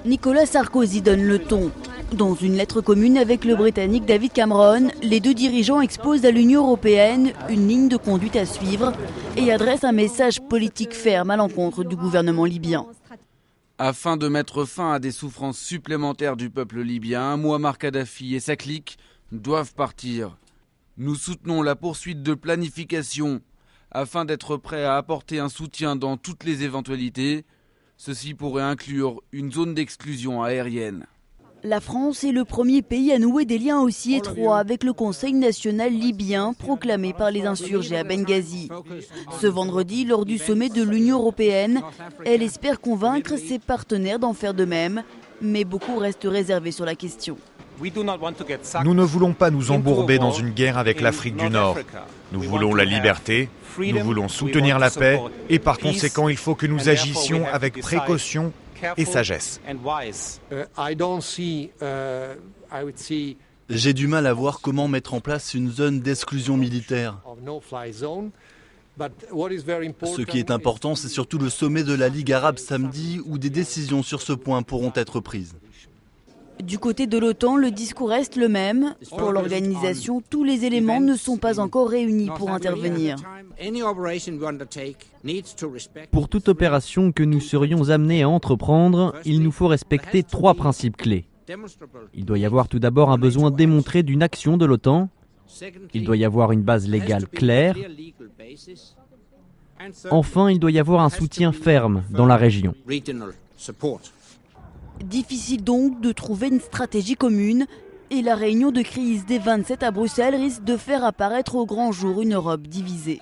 Nicolas Sarkozy donne le ton. Dans une lettre commune avec le Britannique David Cameron, les deux dirigeants exposent à l'Union européenne une ligne de conduite à suivre et adressent un message politique ferme à l'encontre du gouvernement libyen. Afin de mettre fin à des souffrances supplémentaires du peuple libyen, Mouammar Kadhafi et sa clique doivent partir. Nous soutenons la poursuite de planification afin d'être prêts à apporter un soutien dans toutes les éventualités. Ceci pourrait inclure une zone d'exclusion aérienne. La France est le premier pays à nouer des liens aussi étroits avec le Conseil national libyen proclamé par les insurgés à Benghazi. Ce vendredi, lors du sommet de l'Union européenne, elle espère convaincre ses partenaires d'en faire de même, mais beaucoup restent réservés sur la question. Nous ne voulons pas nous embourber dans une guerre avec l'Afrique du Nord. Nous voulons la liberté, nous voulons soutenir la paix et par conséquent il faut que nous agissions avec précaution et sagesse. J'ai du mal à voir comment mettre en place une zone d'exclusion militaire. Ce qui est important, c'est surtout le sommet de la Ligue arabe samedi où des décisions sur ce point pourront être prises. Du côté de l'OTAN, le discours reste le même. Pour l'organisation, tous les éléments ne sont pas encore réunis pour intervenir. Pour toute opération que nous serions amenés à entreprendre, il nous faut respecter 3 principes clés. Il doit y avoir tout d'abord un besoin démontré d'une action de l'OTAN. Il doit y avoir une base légale claire. Enfin, il doit y avoir un soutien ferme dans la région. Difficile donc de trouver une stratégie commune et la réunion de crise des 27 à Bruxelles risque de faire apparaître au grand jour une Europe divisée.